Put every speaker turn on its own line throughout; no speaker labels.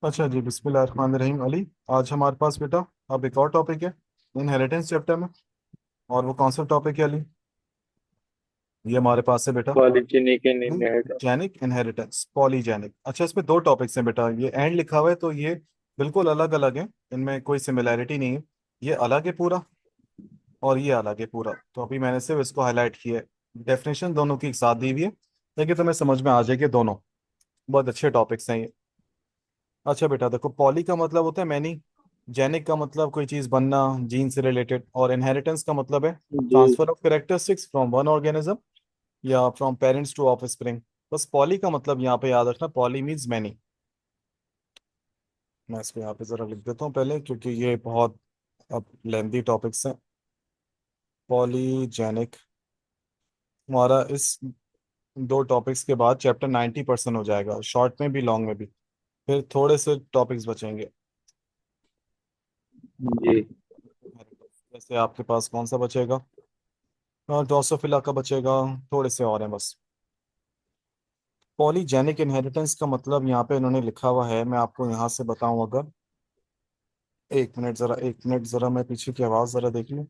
अच्छा जी, बिस्मिल्लाहिर्रहमानिर्रहीम अली। आज हमारे पास बेटा अब एक और टॉपिक है इनहेरिटेंस चैप्टर में। और वो कौन सा टॉपिक है अली? ये हमारे पास है बेटा
polygenic and inheritance.
Polygenic inheritance, polygenic. अच्छा, इसमें दो टॉपिक्स हैं बेटा। ये एंड लिखा हुआ है तो ये बिल्कुल अलग अलग है, इनमें कोई सिमिलैरिटी नहीं है। ये अलग है पूरा और ये अलग है पूरा। तो अभी मैंने सिर्फ इसको हाईलाइट किया है। डेफिनेशन दोनों की एक साथ दी हुई है, लेकिन तुम्हें समझ में आ जाएगी दोनों। बहुत अच्छे टॉपिक्स हैं ये। अच्छा बेटा देखो, पॉली का मतलब होता है मैनी, जेनिक का मतलब कोई चीज बनना, जीन से रिलेटेड, और इनहेरिटेंस का मतलब है
जी।
Transfer of characteristics from one organism या फ्रॉम पेरेंट्स टू ऑफस्प्रिंग। बस पॉली का मतलब यहाँ पे याद रखना, पॉली मीन्स मैनी। मैं इसको यहाँ पे जरा लिख देता हूँ पहले, क्योंकि ये बहुत अब लेंदी टॉपिक्स हैं। पॉलीजेनिक हमारा इस दो टॉपिक्स के बाद चैप्टर 90% हो जाएगा, शॉर्ट में भी लॉन्ग में भी। फिर थोड़े से टॉपिक्स बचेंगे।
जी।
जैसे आपके पास कौन सा बचेगा? ड्रोसोफिला का बचेगा। थोड़े से और हैं बस। पॉलीजेनिक इनहेरिटेंस का मतलब यहाँ पे इन्होंने लिखा हुआ है, मैं आपको यहाँ से बताऊं अगर। एक मिनट जरा, मैं पीछे की आवाज़ जरा देख लूँ।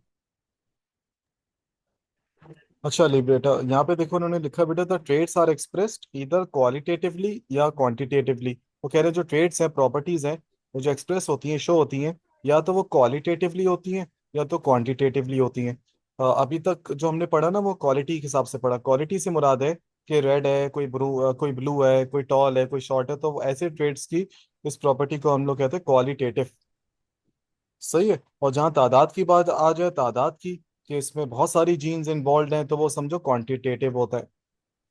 अच्छा ली बेटा, यहाँ पे देखो उन्होंने लिखा बेटा, द ट्रेड्स आर एक्सप्रेस्ड इधर क्वालिटेटिवली या क्वांटिटेटिवली। वो कह रहे हैं जो ट्रेड्स हैं, प्रॉपर्टीज हैं, वो जो एक्सप्रेस होती हैं, शो होती हैं, या तो वो क्वालिटेटिवली होती हैं या तो क्वांटिटेटिवली होती हैं। अभी तक जो हमने पढ़ा ना, वो क्वालिटी के हिसाब से पढ़ा। क्वालिटी से मुराद है कि रेड है, कोई ब्लू है, कोई टॉल है, कोई शॉर्ट है, तो ऐसे ट्रेड्स की इस प्रॉपर्टी को हम लोग कहते हैं क्वालिटेटिव। सही है। और जहाँ तादाद की बात आ जाए, तादाद की, कि इसमें बहुत सारी जीन्स इन्वॉल्व हैं, तो वो समझो क्वांटिटेटिव होता है।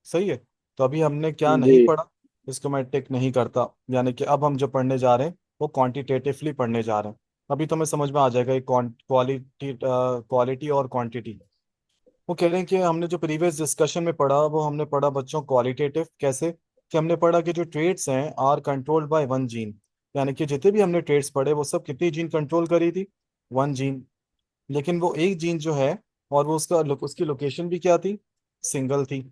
सही है। तो अभी हमने क्या
जी।
नहीं पढ़ा, इसको मैं टिक नहीं करता। यानी कि अब हम जो पढ़ने जा रहे हैं वो क्वांटिटेटिवली पढ़ने जा रहे हैं। अभी तो हमें समझ में आ जाएगा ये क्वालिटी, क्वालिटी और क्वांटिटी। वो कह रहे हैं कि हमने जो प्रीवियस डिस्कशन में पढ़ा, वो हमने पढ़ा बच्चों क्वालिटेटिव कैसे, कि हमने पढ़ा कि जो ट्रेड्स हैं are controlled by one gene. यानी कि जितने भी हमने ट्रेड्स पढ़े वो सब कितनी जीन कंट्रोल करी थी? One gene. लेकिन वो एक जीन जो है, और वो उसकी लोकेशन भी क्या थी? सिंगल थी।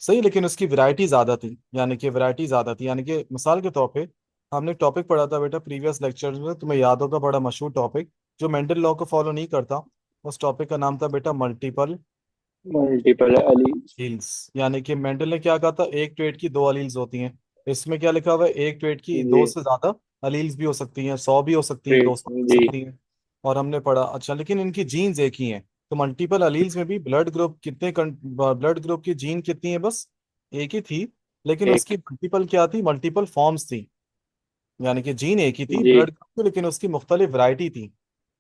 सही। लेकिन उसकी वैरायटी ज्यादा थी, यानी कि वैरायटी ज्यादा थी। यानी कि मिसाल के तौर पे हमने टॉपिक पढ़ा था बेटा प्रीवियस लेक्चर में, तुम्हें याद होगा, बड़ा मशहूर टॉपिक जो मेंडल लॉ को फॉलो नहीं करता। उस टॉपिक का नाम था बेटा मल्टीपल
मल्टीपल अली।
एलील्स। यानी कि मेंडल ने क्या कहा था, एक ट्रेड की दो अलील्स होती हैं। इसमें क्या लिखा हुआ है, एक ट्रेड की
जी।
दो से ज्यादा अलील्स भी हो सकती हैं, 100 भी हो सकती हैं,
ट्रेड।
200 भी हो
जी।
सकती हैं। और हमने पढ़ा, अच्छा लेकिन इनकी जीन्स एक ही हैं। तो मल्टीपल अलील्स में भी ब्लड ग्रुप की जीन कितनी है? बस एक ही थी। लेकिन
एक।
उसकी मल्टीपल क्या थी? मल्टीपल फॉर्म्स थी। यानी कि जीन एक ही थी
जी।
ब्लड ग्रुप की, लेकिन उसकी मुख्तलिफ वैरायटी थी।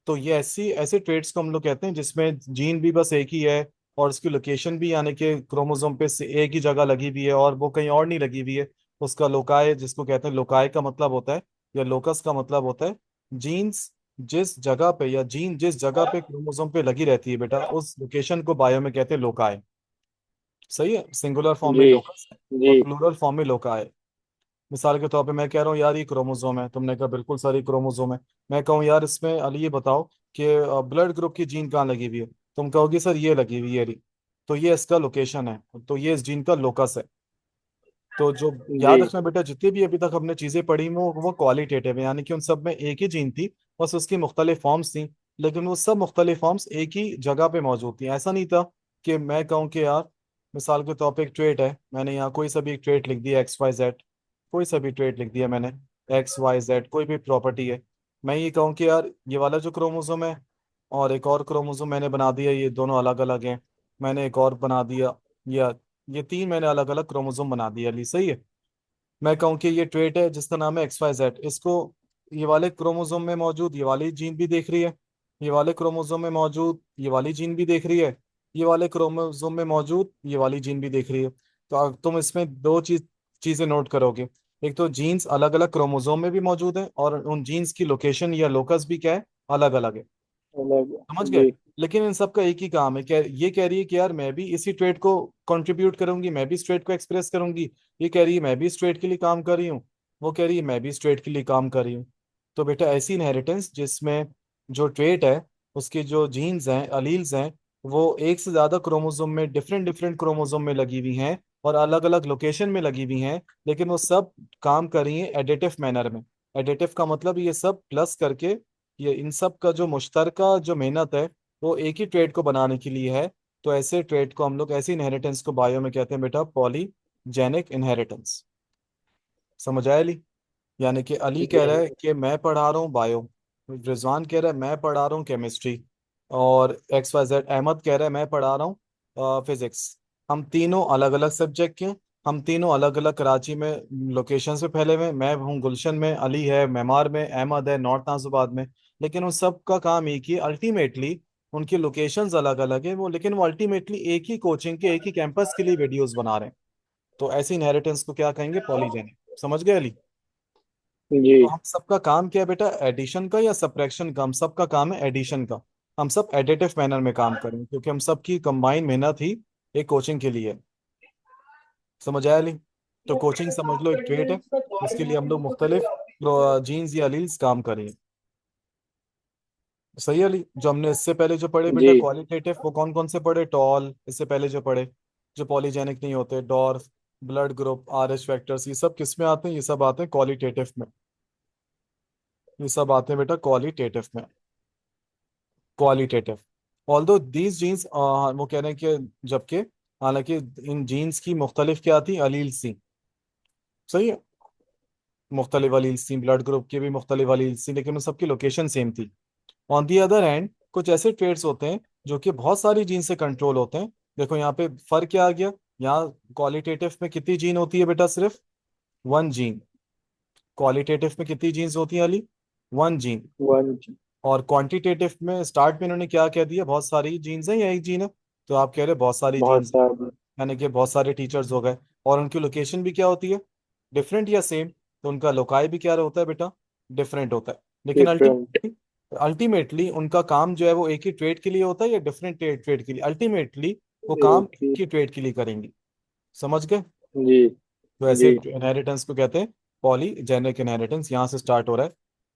तो ये ऐसे ट्रेड्स को हम लोग कहते हैं जिसमें जीन भी बस एक ही है, और उसकी लोकेशन भी यानी कि क्रोमोसोम पे से एक ही जगह लगी हुई है और वो कहीं और नहीं लगी हुई है। उसका लोकाय, जिसको कहते हैं, लोकाय का मतलब होता है, या लोकस का मतलब होता है, जीन्स जिस जगह पे, या जीन जिस जगह पे क्रोमोसोम पे लगी रहती है बेटा, उस लोकेशन को बायो में कहते हैं लोकाय। सही है। सिंगुलर फॉर्म में
जी।
लोकस है
जी।
और प्लूरल फॉर्म में लोकाय। मिसाल के तौर पे मैं कह रहा हूँ यार ये क्रोमोसोम है, तुमने कहा बिल्कुल सारी क्रोमोसोम है। मैं कहूँ यार इसमें अली ये बताओ कि ब्लड ग्रुप की जीन कहाँ लगी हुई है? तुम कहोगे सर ये लगी हुई है रही। तो ये इसका लोकेशन है, तो ये इस जीन का लोकस है। तो जो
जी।
याद रखना बेटा, जितनी भी अभी तक हमने चीजें पढ़ी वो क्वालिटेटिव है, यानी कि उन सब में एक ही जीन थी, बस उसकी मुख्तलिफ फॉर्म्स थी। लेकिन वो सब मुख्तलिफ फॉर्म्स एक ही जगह पे मौजूद थी। ऐसा नहीं था कि मैं कहूँ कि यार, मिसाल के तौर पे एक ट्रेट है, मैंने यहाँ कोई सा भी एक ट्रेट लिख दिया, XYZ। कोई सा भी ट्रेट लिख दिया मैंने, XYZ, कोई भी प्रॉपर्टी है। मैं ये कहूँ कि यार ये वाला जो क्रोमोसोम है, और एक और क्रोमोसोम मैंने बना दिया, ये दोनों अलग अलग हैं। मैंने एक और बना दिया, या ये तीन मैंने अलग अलग क्रोमोसोम बना दिया ली। सही है। मैं कहूँ कि ये ट्रेट है जिसका नाम है XYZ, इसको ये वाले क्रोमोसोम में मौजूद ये वाली जीन भी देख रही है, ये वाले क्रोमोसोम में मौजूद ये वाली जीन भी देख रही है, ये वाले क्रोमोसोम में मौजूद ये वाली जीन भी देख रही है। तो तुम इसमें दो चीजें नोट करोगे। एक तो जीन्स अलग अलग क्रोमोसोम में भी मौजूद है, और उन जीन्स की लोकेशन या लोकस भी क्या है, अलग अलग है।
अलग।
समझ गए?
जी।
लेकिन इन सब का एक ही काम है, क्या ये कह रही है कि यार मैं भी इसी ट्रेड को कंट्रीब्यूट करूंगी, मैं भी इस ट्रेड को एक्सप्रेस करूंगी। ये कह रही है मैं भी इस ट्रेड के लिए काम कर रही हूँ, वो कह रही है मैं भी इस ट्रेड के लिए काम कर रही हूँ। तो बेटा ऐसी इनहेरिटेंस जिसमें जो ट्रेट है, उसके जो जीन्स हैं, अलील्स हैं, वो एक से ज्यादा क्रोमोसोम में, डिफरेंट डिफरेंट क्रोमोसोम में लगी हुई हैं, और अलग अलग लोकेशन में लगी हुई हैं, लेकिन वो सब काम कर रही हैं एडिटिव मैनर में। एडिटिव का मतलब ये सब प्लस करके, ये इन सब का जो मुश्तरका जो मेहनत है वो एक ही ट्रेड को बनाने के लिए है। तो ऐसे ट्रेड को हम लोग, ऐसी इनहेरिटेंस को बायो में कहते हैं बेटा पॉलीजेनिक इनहेरिटेंस। समझ आया अली? यानी कि अली कह रहा
जी
है कि मैं पढ़ा रहा हूँ बायो, रिजवान कह रहा है मैं पढ़ा रहा हूँ केमिस्ट्री, और एक्स वाई जेड अहमद कह रहा है मैं पढ़ा रहा हूँ फिजिक्स। हम तीनों अलग अलग सब्जेक्ट के हैं, हम तीनों अलग अलग कराची में लोकेशन पे फैले हुए हैं। मैं हूँ गुलशन में, अली है मेमार में, अहमद है नॉर्थ नाजिबाद में। लेकिन उन सब का काम एक ही अल्टीमेटली, उनकी लोकेशंस अलग अलग है वो, लेकिन वो अल्टीमेटली एक ही कोचिंग के एक ही कैंपस के लिए वीडियोस बना रहे हैं। तो ऐसी इनहेरिटेंस को क्या कहेंगे? पॉलीजेनिक। समझ गए अली?
जी
तो हम सबका काम क्या है बेटा? एडिशन का या सब्ट्रैक्शन का? हम सबका काम है एडिशन का। हम सब एडिटिव मैनर में काम करें क्योंकि हम सबकी कंबाइन मेहनत ही एक कोचिंग के लिए है। समझ आया नहीं? तो कोचिंग समझ लो एक ट्रेड है, उसके लिए हम लोग मुख्तलिफ जीन्स या एलील्स काम करें। सही है अली? जो हमने इससे पहले जो पढ़े
जी
बेटा क्वालिटेटिव, वो कौन कौन से पढ़े? टॉल, इससे पहले जो पढ़े जो पॉलीजेनिक नहीं होते, dwarf, blood group, R H factors, ये सब किस में आते हैं? ये सब आते हैं क्वालिटेटिव में। ये सब आते हैं बेटा क्वालिटेटिव में। क्वालिटेटिव। ऑल्दो दीज जीन्स, वो कह रहे हैं कि जबकि हालांकि इन जीन्स की मुख्तलिफ क्या थी? अलील्स थी। सही है, मुख्तलिफ अलील्स थी, ब्लड ग्रुप की भी मुख्तलिफ अलील्स थी, लेकिन उन सबकी लोकेशन सेम थी। ऑन दी अदर हैंड कुछ ऐसे ट्रेड्स होते हैं जो कि बहुत सारी जीन से कंट्रोल होते हैं। देखो यहाँ पे फर्क क्या आ गया। यहाँ क्वालिटेटिव में कितनी जीन होती है बेटा? सिर्फ वन जीन। क्वालिटेटिव में कितनी जीन्स होती हैं अली? One gene.
वन।
और क्वांटिटेटिव में स्टार्ट में इन्होंने क्या कह दिया? बहुत सारी जीन्स हैं या एक जीन है? तो आप कह रहे हैं बहुत सारी
बहुत
जीन्स,
सारे।
यानी कि बहुत सारे टीचर्स हो गए। और उनकी लोकेशन भी क्या होती है? डिफरेंट या सेम? तो उनका लोकाई भी क्या होता है बेटा? डिफरेंट होता है। लेकिन
डिफरेंट।
अल्टीमेटली, अल्टीमेटली उनका काम जो है वो एक ही ट्रेड के लिए होता है या डिफरेंट ट्रेड ट्रेड के लिए? अल्टीमेटली वो काम
एक ही।
एक ही ट्रेड के लिए करेंगी। समझ गए?
जी
तो ऐसे
जी
इनहेरिटेंस को कहते हैं पॉलीजेनिक इनहेरिटेंस। यहाँ से स्टार्ट हो रहा है।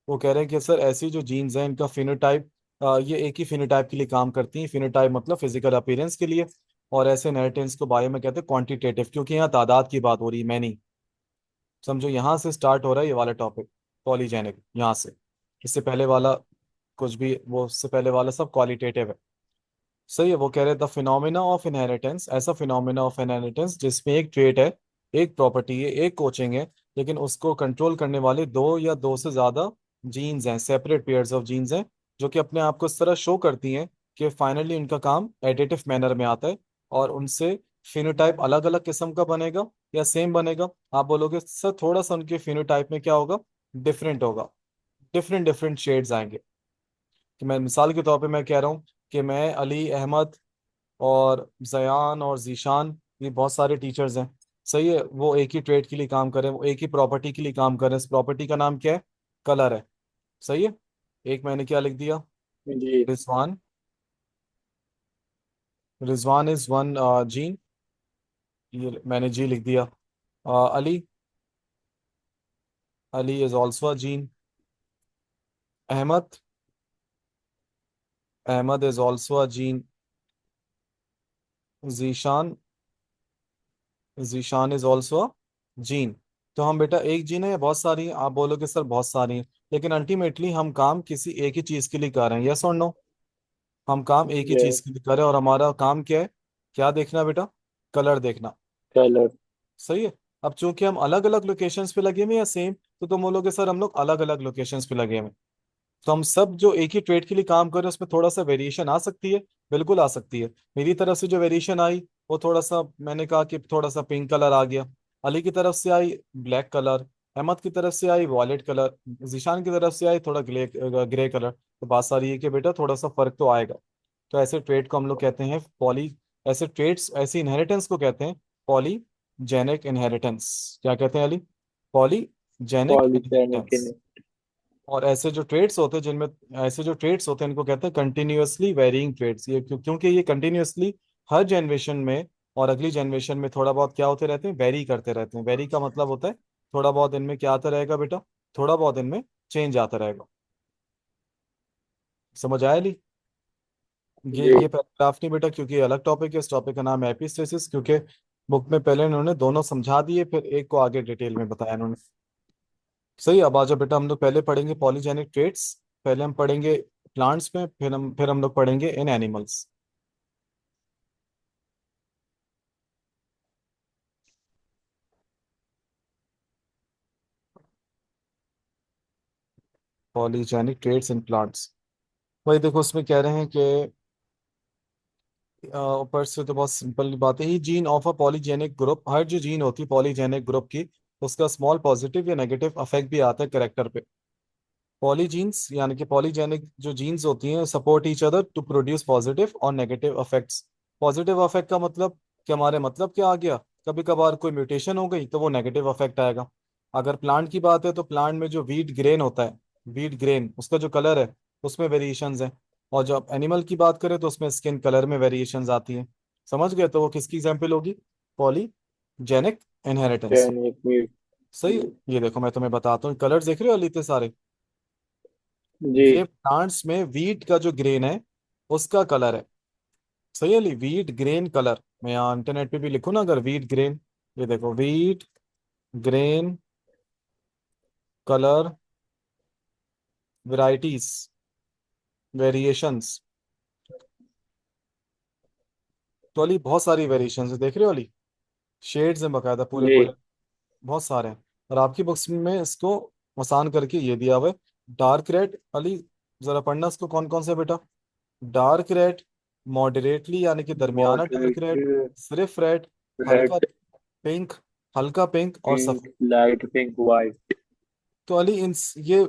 वो कह रहे हैं कि सर ऐसी जो जीन्स हैं इनका फिनोटाइप, ये एक ही फिनोटाइप के लिए काम करती हैं। फिनोटाइप मतलब फिजिकल अपीयरेंस के लिए। और ऐसे इनहेरिटेंस को बायो में कहते हैं क्वांटिटेटिव, क्योंकि यहाँ तादाद की बात हो रही है, मैं नहीं। समझो यहाँ से स्टार्ट हो रहा है ये वाला टॉपिक, पॉलीजेनिक यहाँ से। इससे पहले वाला कुछ भी, वो उससे पहले वाला सब क्वालिटेटिव है। सही है। वो कह रहे द फिनोमिना ऑफ इनहेरिटेंस, ऐसा फिनोमिना ऑफ इनहेरिटेंस जिसमें एक ट्रेट है, एक प्रॉपर्टी है, एक कोचिंग है, लेकिन उसको कंट्रोल करने वाले दो या दो से ज्यादा जीन्स हैं, सेपरेट पेयर्स ऑफ जीन्स हैं, जो कि अपने आप को इस तरह शो करती हैं कि फाइनली उनका काम एडिटिव मैनर में आता है। और उनसे फिनोटाइप अलग अलग किस्म का बनेगा या सेम बनेगा? आप बोलोगे सर थोड़ा सा उनके फिनोटाइप में क्या होगा? डिफरेंट होगा। डिफरेंट डिफरेंट शेड्स आएंगे। कि मैं मिसाल के तौर पे मैं कह रहा हूँ कि मैं अली, अहमद और जयान और जीशान, ये बहुत सारे टीचर्स हैं। सही है, वो एक ही ट्रेड के लिए काम कर रहे हैं, वो एक ही प्रॉपर्टी के लिए काम कर रहे हैं। इस प्रॉपर्टी का नाम क्या है? कलर है। सही है। एक मैंने क्या लिख दिया?
G.
Rizwan. Rizwan is one gene, ये मैंने जी लिख दिया। Ali, Ali is also a gene. Ahmad, Ahmad is also a gene. Zeeshan, Zeeshan is also a gene. तो हम बेटा एक जीन है या बहुत सारी हैं? आप बोलोगे सर बहुत सारी हैं, लेकिन अल्टीमेटली हम काम किसी एक ही चीज के लिए कर रहे हैं। यस और नो? हम काम एक ही चीज
यस।
के लिए कर रहे हैं, और हमारा काम क्या है? क्या देखना बेटा? कलर देखना।
कलर।
सही है। अब चूंकि हम अलग अलग लोकेशंस पे लगे हुए हैं या सेम, तो तुम बोलोगे सर हम लोग अलग अलग लोकेशंस पे लगे हुए हैं। तो हम सब जो एक ही ट्रेड के लिए काम कर रहे हैं उसमें थोड़ा सा वेरिएशन आ सकती है। बिल्कुल आ सकती है। मेरी तरफ से जो वेरिएशन आई वो थोड़ा सा, मैंने कहा कि थोड़ा सा पिंक कलर आ गया। अली की तरफ से आई ब्लैक कलर। अहमद की तरफ से आई वॉयलेट कलर। जीशान की तरफ से आई थोड़ा ग्रे कलर। तो बात सारी है कि बेटा थोड़ा सा फर्क तो आएगा। तो ऐसे ट्रेड को हम लोग कहते हैं पॉली, ऐसे ट्रेड्स, ऐसी इनहेरिटेंस को कहते हैं पॉलीजेनिक इनहेरिटेंस। क्या कहते हैं अली? Polygenic
polygenic.
इनहेरिटेंस। और ऐसे जो ट्रेड्स होते हैं जिनमें, ऐसे जो ट्रेड्स होते हैं इनको कहते हैं कंटिन्यूअसली वेरिंग ट्रेड्स। ये क्योंकि ये कंटिन्यूअसली हर जनरेशन में और अगली जनरेशन में थोड़ा बहुत क्या होते रहते हैं? वेरी करते रहते हैं। वेरी का मतलब होता है थोड़ा बहुत इनमें क्या आता रहेगा बेटा? थोड़ा बहुत इनमें चेंज आता रहेगा। समझ आया ली?
जी
ये पैराग्राफ नहीं बेटा, क्योंकि ये अलग टॉपिक है। इस टॉपिक का नाम है एपिस्टेसिस, क्योंकि बुक में पहले इन्होंने दोनों समझा दिए, फिर एक को आगे डिटेल में बताया इन्होंने। सही। अब आ जाओ बेटा, हम लोग पहले पढ़ेंगे पॉलीजेनिक ट्रेट्स। पहले हम पढ़ेंगे प्लांट्स में, फिर हम लोग पढ़ेंगे in animals. Polygenic traits in plants. वही देखो, उसमें कह रहे हैं कि ऊपर से तो बहुत सिंपल बात है। ही gene of a polygenic group, हर जो जीन होती है पॉलीजेनिक ग्रुप की, उसका स्मॉल पॉजिटिव या नेगेटिव अफेक्ट भी आता है करेक्टर पे। पॉलीजीन्स यानी कि पॉलीजेनिक जो जीन्स होती हैं support each other to produce positive और नेगेटिव इफेक्ट्स। पॉजिटिव अफेक्ट का मतलब कि हमारे मतलब क्या आ गया, कभी कभार कोई म्यूटेशन हो गई तो वो नेगेटिव अफेक्ट आएगा। अगर प्लांट की बात है तो प्लांट में जो वीट ग्रेन होता है, वीट ग्रेन उसका जो कलर है उसमें वेरिएशंस हैं। और जब एनिमल की बात करें तो उसमें स्किन कलर में वेरिएशंस आती हैं। समझ गए? तो वो किसकी एग्जाम्पल होगी? Polygenic inheritance.
दैनिक मीट।
सही। ये देखो मैं तुम्हें बताता हूँ, कलर्स देख रहे हो इतने सारे?
जी
ये प्लांट्स में वीट का जो ग्रेन है उसका कलर है। सही है ली, वीट ग्रेन कलर। मैं यहाँ इंटरनेट पे भी लिखूँ ना, अगर वीट ग्रेन, ये देखो wheat green colour varieties, variations. तो अली बहुत सारी वेरिएशंस है, देख रहे हो अली? शेड्स हैं बकायदा, पूरे
जी
पूरे बहुत सारे हैं। और आपकी बुक्स में इसको आसान करके ये दिया हुआ है। डार्क रेड अली, जरा पढ़ना इसको, कौन कौन सा बेटा? डार्क रेड, मॉडरेटली यानी कि दरमियाना डार्क
मॉडरेट,
रेड, सिर्फ रेड, हल्का
रेड,
पिंक, हल्का पिंक और
पिंक,
सफेद।
Light pink, white.
तो अली ये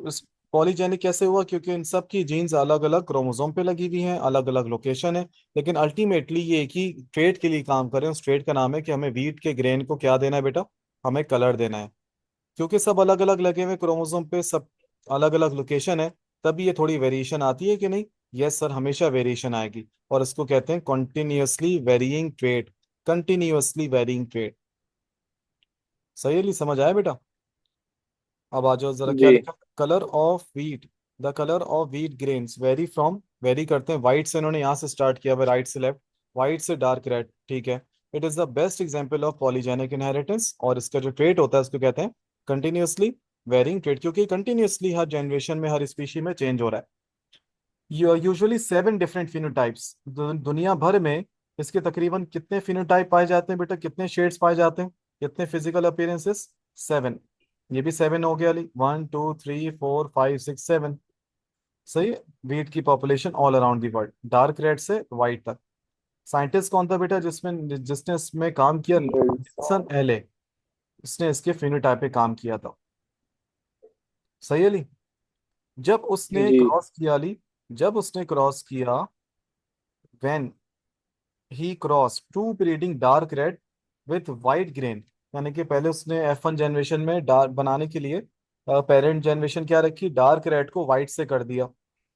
पॉलीजेनिक कैसे हुआ? क्योंकि इन सब की जीन्स अलग अलग क्रोमोसोम पे लगी हुई हैं, अलग अलग लोकेशन है, लेकिन अल्टीमेटली ये एक ही ट्रेट के लिए काम कर रहे हैं। उस ट्रेट का नाम है कि हमें वीट के ग्रेन को क्या देना है बेटा? हमें कलर देना है। क्योंकि सब अलग अलग लगे हुए क्रोमोसोम पे, सब अलग अलग लोकेशन है, तभी ये थोड़ी वेरिएशन आती है कि नहीं? यस सर, हमेशा वेरिएशन आएगी। और इसको कहते हैं continuously varying trait. Continuously varying trait. सही है ली, समझ आया बेटा? अब आ जाओ जरा, क्या
जी
लिखा? Colour of wheat, the colour of wheat grains very from, very करते हैं वाइट से, इन्होंने यहाँ से स्टार्ट किया हुआ, राइट से लेफ्ट, वाइट से डार्क रेड, ठीक है। It is the best example of polygenic inheritance. और इसका जो ट्रेट होता है उसको कहते हैं कंटिन्यूअसली वेरिंग ट्रेट, क्योंकि कंटिन्यूअसली हर जनरेशन में, हर स्पीशी में चेंज हो रहा है। यूजुअली 7 डिफरेंट फिनोटाइप्स, दुनिया भर में इसके तकरीबन कितने फिनोटाइप पाए जाते हैं बेटा? कितने शेड्स पाए जाते हैं? कितने फिजिकल अपीयरेंसेस? 7। ये भी 7 हो गया अली, 1 2 3 4 5 6 7। सही है। वीट की population all around the world, dark red से वाइट तक। साइंटिस्ट कौन था बेटा जिसमें जिसने इसमें काम किया?
नेल्सन।
नेल्सन एले, उसने इसके फिनोटाइप पे काम किया था। सही है अली। जब उसने
जी
क्रॉस किया अली, जब उसने क्रॉस किया, when he cross to breeding dark red with white grain, यानी कि पहले उसने F1 जनरेशन में डार्क बनाने के लिए पेरेंट जनरेशन क्या रखी? डार्क रेड को वाइट से कर दिया।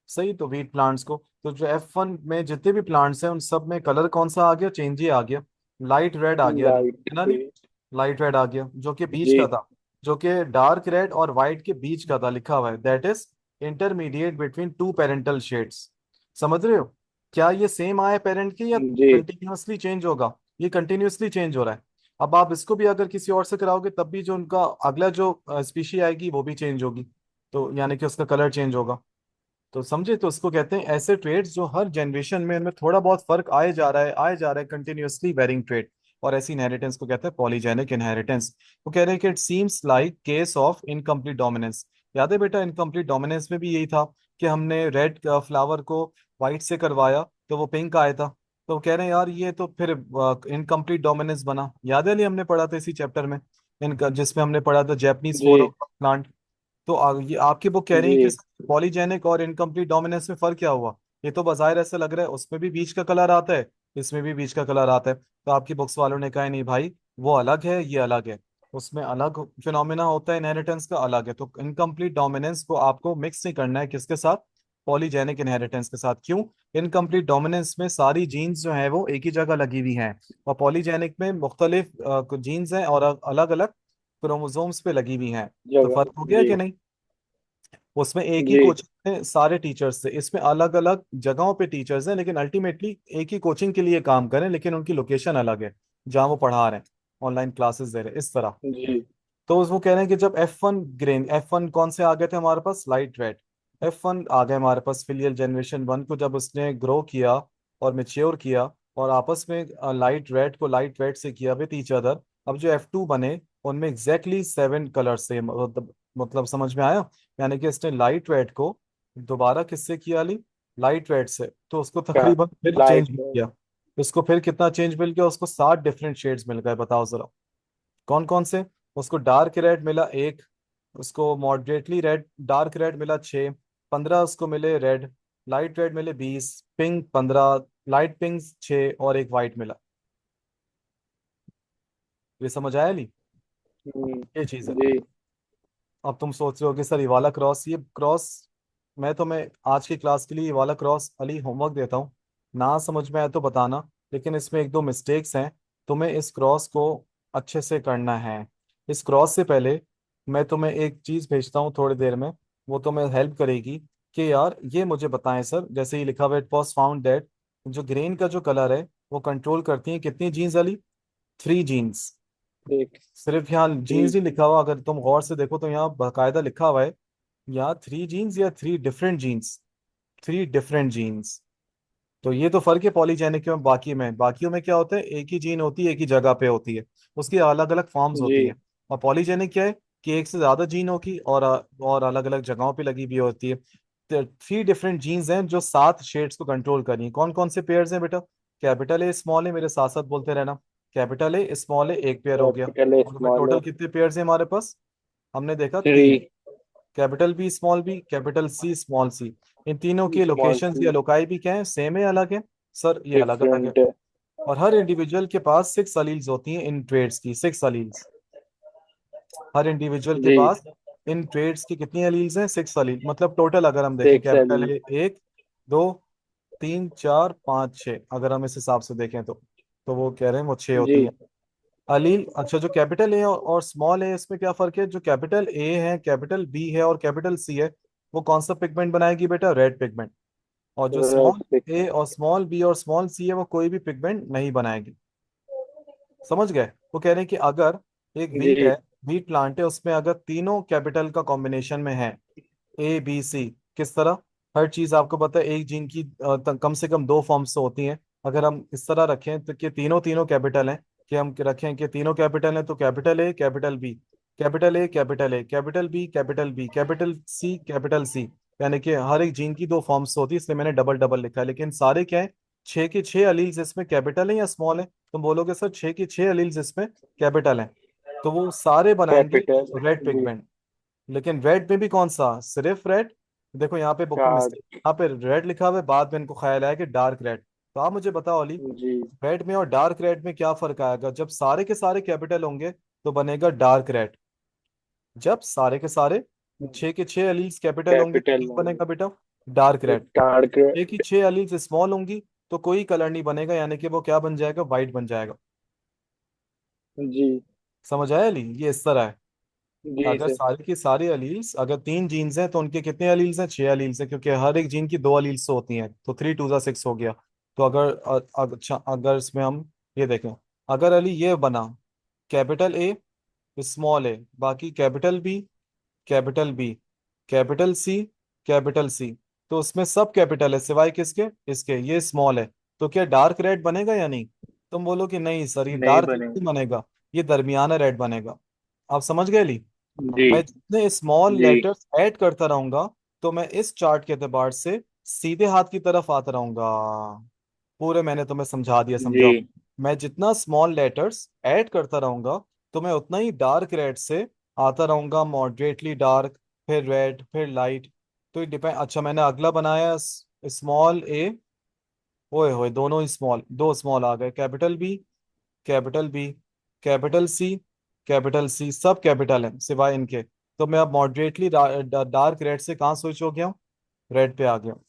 सही। तो वीट प्लांट्स को, तो जो F1 में जितने भी प्लांट्स हैं उन सब में कलर कौन सा आ गया? चेंज ही आ गया, लाइट रेड आ गया अली,
लाइट
है ना? नहीं,
पे।
लाइट रेड आ गया, जो कि बीच
जी
का था, जो कि डार्क रेड और वाइट के बीच का था, लिखा हुआ है that is intermediate between two parental shades. समझ रहे हो? क्या ये सेम आया पेरेंट के, या
जी
कंटिन्यूअसली चेंज होगा? ये कंटिन्यूअसली चेंज हो रहा है। अब आप इसको भी अगर किसी और से कराओगे तब भी जो उनका अगला जो स्पीशी आएगी वो भी चेंज होगी, तो यानी कि उसका कलर चेंज होगा। तो समझे? तो इसको कहते हैं ऐसे ट्रेड्स जो हर जनरेशन में इनमें थोड़ा बहुत फर्क आए जा रहा है, आए जा रहा है, कंटिन्यूअसली वेरिंग ट्रेड। और ऐसी इनहेरिटेंस को कहते हैं पॉलीजेनिक इनहेरिटेंस। वो कह रहे हैं कि it seems like case of incomplete dominance. याद है बेटा, इनकम्प्लीट डोमिनेंस में भी यही था कि हमने रेड फ्लावर को व्हाइट से करवाया तो वो पिंक आया था। तो वो कह रहे हैं यार ये तो फिर इनकम्प्लीट डोमिनेंस बना। याद है नहीं, हमने पढ़ा था इसी चैप्टर में, इनका जिसमें हमने पढ़ा था जैपनीज
जी
फोर प्लांट। तो ये आपकी बुक कह रही है कि
जी
पॉलीजेनिक और इनकम्प्लीट डोमिनेंस में फर्क क्या हुआ? ये तो बाज़ाहिर ऐसा लग रहा है उसमें भी बीच का कलर आता है, इसमें भी बीच का कलर आता है। तो आपकी बुक्स वालों ने कहा नहीं भाई, वो अलग है, ये अलग है, उसमें अलग फिनोमिना होता है, इनहेरिटेंस का अलग है। तो इनकम्प्लीट डोमिनेंस को आपको मिक्स नहीं करना है किसके साथ? पॉलीजेनिक इनहेरिटेंस के साथ। क्यों? इनकम्प्लीट डोमिनेंस में सारी जीन्स जो है वो एक ही जगह लगी हुई हैं, और पॉलीजेनिक में मुख्तलिफ जीन्स हैं और अलग अलग क्रोमोसोम्स पे लगी हुई हैं। तो
जगह।
फर्क हो गया
जी
कि नहीं? उसमें एक ही
जी
कोचिंग में सारे टीचर्स थे, इसमें अलग अलग जगहों पे टीचर्स हैं, लेकिन अल्टीमेटली एक ही कोचिंग के लिए काम करें, लेकिन उनकी लोकेशन अलग है जहाँ वो पढ़ा रहे हैं, ऑनलाइन क्लासेस दे रहे हैं, इस तरह।
जी
तो वो कह रहे हैं कि जब F1 कौन से आ गए थे हमारे पास, लाइट रेड। F1 आ गए हमारे पास फिलियल जनरेशन वन को, जब उसने ग्रो किया और मेच्योर किया और आपस में लाइट रेड से किया विद ईच अदर। अब जो F2 बने उनमें एग्जैक्टली 7 कलर से, मतलब समझ में आया। यानी कि इसने लाइट रेड को दोबारा किससे किया ली, लाइट रेड से, तो उसको
क्या?
तकरीबन फिर चेंज
लाइट।
किया। उसको फिर कितना चेंज मिल गया, उसको 7 डिफरेंट शेड्स मिल गए, बताओ जरा कौन कौन से। उसको डार्क रेड मिला एक, उसको मॉडरेटली रेड डार्क रेड मिला 6, 15 उसको मिले रेड, लाइट रेड मिले 20, पिंक 15, लाइट पिंक 6 और एक वाइट मिला। ये समझ आया नहीं, ये चीज है।
जी
अब तुम सोच रहे हो कि सर ये क्रॉस, मैं तुम्हें आज की क्लास के लिए ये वाला क्रॉस अली होमवर्क देता हूँ, ना समझ में आए तो बताना, लेकिन इसमें एक दो मिस्टेक्स हैं, तुम्हें इस क्रॉस को अच्छे से करना है। इस क्रॉस से पहले मैं तुम्हें एक चीज भेजता हूँ थोड़ी देर में, वो तुम्हें हेल्प करेगी कि यार ये मुझे बताएं सर, जैसे ही लिखा हुआ इट वाज फाउंड दैट, जो ग्रेन का जो कलर है वो कंट्रोल करती है कितनी जीन्स अली, 3 जीन्स।
ठीक।
सिर्फ यहाँ
थ्री।
जीन्स ही लिखा हुआ, अगर तुम गौर से देखो तो यहाँ बाकायदा लिखा हुआ है यहाँ 3 जीन्स या 3 डिफरेंट जीन्स, 3 डिफरेंट जीन्स। तो ये तो फर्क है पॉलीजेनिक में बाकियों में क्या होता है, एक ही जीन होती है, एक ही जगह पे होती है, उसकी अलग अलग फॉर्म्स
जी
होती है। और पॉलीजेनिक क्या है कि एक से ज्यादा जीन होगी और अलग अलग जगहों पे लगी हुई होती है। तो 3 डिफरेंट जीन्स हैं जो 7 शेड्स को कंट्रोल करी हैं। कौन कौन से पेयर्स हैं बेटा, कैपिटल ए स्मॉल ए, मेरे साथ साथ बोलते रहना, कैपिटल ए स्मॉल ए एक पेयर हो गया,
कैपिटल है,
और उसमें
स्मॉल है।
टोटल कितने पेयर्स हैं हमारे पास, हमने देखा
three.
3, capital B small b, capital C small c. इन तीनों के
स्मॉल
लोकेशंस या
सी।
लोकाई भी क्या है, सेम है अलग है, सर ये अलग अलग है।
डिफरेंट है।
और हर इंडिविजुअल के पास 6 अलील्स होती हैं इन ट्रेड्स की, 6 अलील्स। हर इंडिविजुअल के
जी।
पास इन ट्रेड्स की कितनी अलील्स हैं, 6 अलील, मतलब टोटल अगर हम देखें
सिक्स
कैपिटल
एली।
ए 1, 2, 3, 4, 5, 6, अगर हम इस हिसाब से देखें तो वो कह रहे हैं वो 6
जी।
होती हैं अलील। अच्छा, जो कैपिटल ए और स्मॉल ए इसमें क्या फर्क है, जो कैपिटल ए है, कैपिटल बी है और कैपिटल सी है, वो कौन सा पिगमेंट बनाएगी बेटा, रेड पिगमेंट। और जो
रेड
स्मॉल ए
पिगमेंट।
और स्मॉल बी और स्मॉल सी है वो कोई भी पिगमेंट नहीं बनाएगी। समझ गए। वो कह रहे हैं कि अगर एक वीट
जी।
है, वीट प्लांट है, उसमें अगर तीनों कैपिटल का कॉम्बिनेशन में है, ए बी सी, किस तरह, हर चीज आपको पता है एक जीन की कम से कम 2 फॉर्म्स तो होती हैं। अगर हम इस तरह रखें तो कि तीनों तीनों कैपिटल हैं, कि हम रखें कि तीनों कैपिटल हैं, तो capital A capital B, capital A capital A, capital B capital B, capital C capital C, यानी कि हर एक जीन की 2 फॉर्म्स होती है, इसलिए मैंने डबल डबल लिखा है। लेकिन सारे क्या है, 6 के 6 अलील्स इसमें कैपिटल है या स्मॉल है, तुम बोलोगे सर 6 के 6 अलील्स इसमें कैपिटल है, तो वो सारे बनाएंगे
कैपिटल।
रेड
जी।
पिगमेंट। लेकिन रेड में भी कौन सा, सिर्फ रेड। देखो यहाँ पे बुक में
कार्ड।
मिस्टेक, यहाँ पे रेड लिखा हुआ है, बाद में इनको ख्याल आया कि डार्क रेड। तो आप मुझे बताओ अली,
जी।
रेड में और डार्क रेड में क्या फर्क आएगा, जब सारे के सारे कैपिटल होंगे तो बनेगा डार्क रेड, जब सारे के सारे 6 के 6 अलील्स कैपिटल होंगे तो
कैपिटल।
क्या बनेगा बेटा, डार्क रेड।
डार्क।
6 की 6 अलील्स स्मॉल होंगी तो कोई कलर नहीं बनेगा, यानी कि वो क्या बन जाएगा, वाइट बन जाएगा।
जी।
समझ आया अली, ये इस तरह है।
जी
अगर
सर।
सारे के सारे अलील्स, अगर 3 जीन्स हैं तो उनके कितने अलील्स हैं, 6 अलील्स हैं, क्योंकि हर एक जीन की 2 अलील्स तो होती हैं, तो 3 2 जा 6 हो गया। तो अच्छा अगर इसमें हम ये देखें, अगर अली ये बना कैपिटल ए स्मॉल ए, बाकी capital B capital B capital C capital C, तो उसमें सब कैपिटल है सिवाय किसके, इसके, ये स्मॉल है, तो क्या डार्क रेड बनेगा या नहीं। तुम बोलो कि नहीं सर ये
नहीं
डार्क रेड
बनेगा।
नहीं बनेगा, ये दरमियाना रेड बनेगा। आप समझ गए ली।
जी।
मैं जितने स्मॉल
जी।
लेटर्स ऐड करता रहूंगा तो मैं इस चार्ट के एतबार से सीधे हाथ की तरफ आता रहूंगा। पूरे मैंने तुम्हें समझा दिया,
जी।
समझाओ। मैं जितना स्मॉल लेटर्स ऐड करता रहूंगा तो मैं उतना ही डार्क रेड से आता रहूंगा, मॉडरेटली डार्क, फिर रेड, फिर लाइट। तो ये डिपेंड। अच्छा मैंने अगला बनाया स्मॉल ए, ओए होए दोनों ही स्मॉल, 2 स्मॉल आ गए, capital B capital B capital C capital C, सब कैपिटल हैं सिवाय इनके। तो मैं अब मॉडरेटली डार्क रेड से कहाँ स्विच हो गया हूँ, रेड पे आ गया हूँ।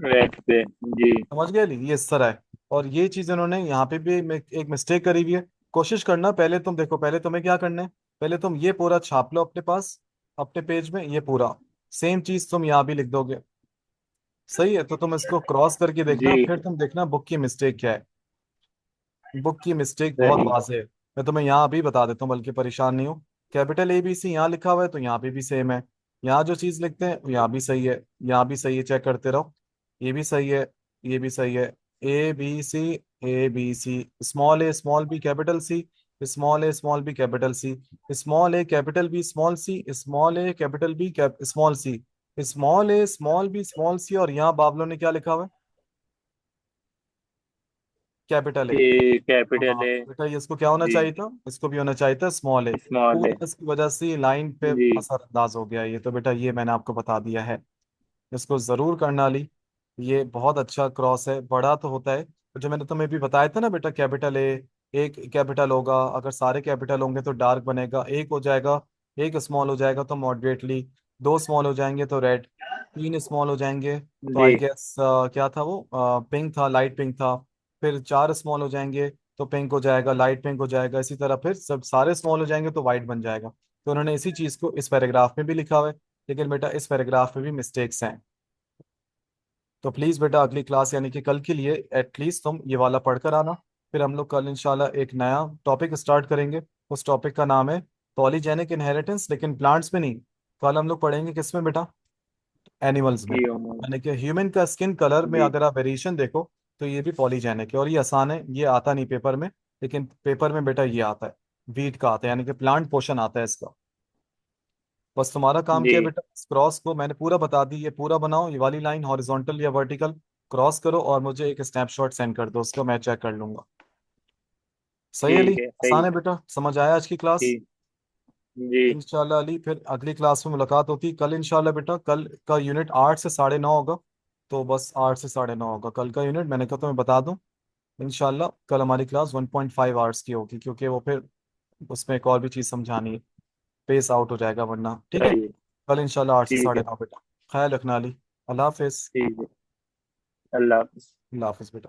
रेड पे। जी।
समझ गए ली, ये इस तरह है। और ये चीज इन्होंने यहाँ पे भी एक मिस्टेक करी हुई है। कोशिश करना, पहले तुम देखो, पहले तुम्हें क्या करना है, पहले तुम ये पूरा छाप लो अपने पास, अपने पेज में, ये पूरा सेम चीज तुम यहाँ भी लिख दोगे। सही है, तो तुम इसको क्रॉस करके
जी।
देखना, फिर तुम देखना बुक की मिस्टेक क्या है। बुक की मिस्टेक बहुत
सही।
वाज़ेह है, मैं तुम्हें यहाँ अभी बता देता हूँ, बल्कि परेशान नहीं हो। कैपिटल ABC यहाँ लिखा हुआ है तो यहाँ पे भी सेम है। यहाँ जो चीज लिखते हैं यहाँ भी सही है, यहाँ भी सही है, चेक करते रहो। ये भी सही है, ये भी सही है। ABC, ABC, स्मॉल ए कैपिटल सी, स्मॉल ए कैपिटल सी, स्मॉल ए capital B small C, small ए capital B small C, small ए स्मॉल बी स्मॉल सी, और यहाँ बाबलों ने क्या लिखा हुआ है? Capital A.
ए कैपिटल
हाँ
है।
बेटा, ये इसको क्या होना
जी।
चाहिए था? इसको भी होना चाहिए था स्मॉल ए।
स्मॉल है।
पूरा इसकी वजह से लाइन पे
जी।
असरअंदाज हो गया ये तो बेटा, ये मैंने आपको बता दिया है। इसको जरूर करना ली। ये बहुत अच्छा क्रॉस है, बड़ा तो होता है। जो मैंने तुम्हें भी बताया था ना बेटा, कैपिटल ए, एक कैपिटल होगा, अगर सारे कैपिटल होंगे तो डार्क बनेगा, एक हो जाएगा, एक स्मॉल हो जाएगा तो मॉडरेटली, दो स्मॉल हो जाएंगे तो रेड, तीन स्मॉल हो जाएंगे तो
जी।
आई गेस क्या था वो, पिंक था, लाइट पिंक था। फिर चार स्मॉल हो जाएंगे तो पिंक हो जाएगा, लाइट पिंक हो जाएगा, इसी तरह फिर सब सारे स्मॉल हो जाएंगे तो वाइट बन जाएगा। तो उन्होंने इसी चीज को इस पैराग्राफ में भी लिखा हुआ है, लेकिन बेटा इस पैराग्राफ में भी मिस्टेक्स हैं। तो प्लीज बेटा अगली क्लास यानी कि कल के लिए एटलीस्ट तुम ये वाला पढ़ कर आना। फिर हम लोग कल इंशाल्लाह एक नया टॉपिक स्टार्ट करेंगे। उस टॉपिक का नाम है पॉलीजेनिक इनहेरिटेंस, लेकिन प्लांट्स में नहीं। कल हम लोग पढ़ेंगे किसमें बेटा? एनिमल्स में।
जी उमर।
यानी कि ह्यूमन का स्किन कलर में
जी।
अगर आप वेरिएशन देखो तो ये भी पॉलीजेनिक है, और ये आसान है, ये आता नहीं पेपर में, लेकिन पेपर में बेटा ये आता है, वीट का आता है, यानी कि प्लांट पोषण आता है इसका। बस तुम्हारा काम
जी।
क्या है बेटा, इस क्रॉस को मैंने पूरा बता दी, ये पूरा बनाओ, ये वाली लाइन हॉरिजॉन्टल या वर्टिकल क्रॉस करो, और मुझे एक स्नैपशॉट सेंड कर दो उसका, मैं चेक कर लूंगा। सही है अली?
ठीक है, सही
आसान है
है।
बेटा, समझ आया आज की क्लास?
ठीक। जी।
इंशाल्लाह अली फिर अगली क्लास में मुलाकात होती है कल इंशाल्लाह बेटा। कल का यूनिट 8 से 9:30 होगा। तो बस 8 से 9:30 होगा कल का यूनिट, मैंने कहा तो मैं बता दूं। इंशाल्लाह कल हमारी क्लास 1.5 आवर्स की होगी, क्योंकि वो फिर उसमें एक और भी चीज़ समझानी है, पेस आउट हो जाएगा वरना। ठीक है,
सही है।
कल इंशाल्लाह आठ से
ठीक
साढ़े
है।
नौ बेटा। ख्याल रखना अली। अल्लाह हाफिज।
ठीक है। अल्लाह हाफिज।
अल्लाह हाफिज बेटा।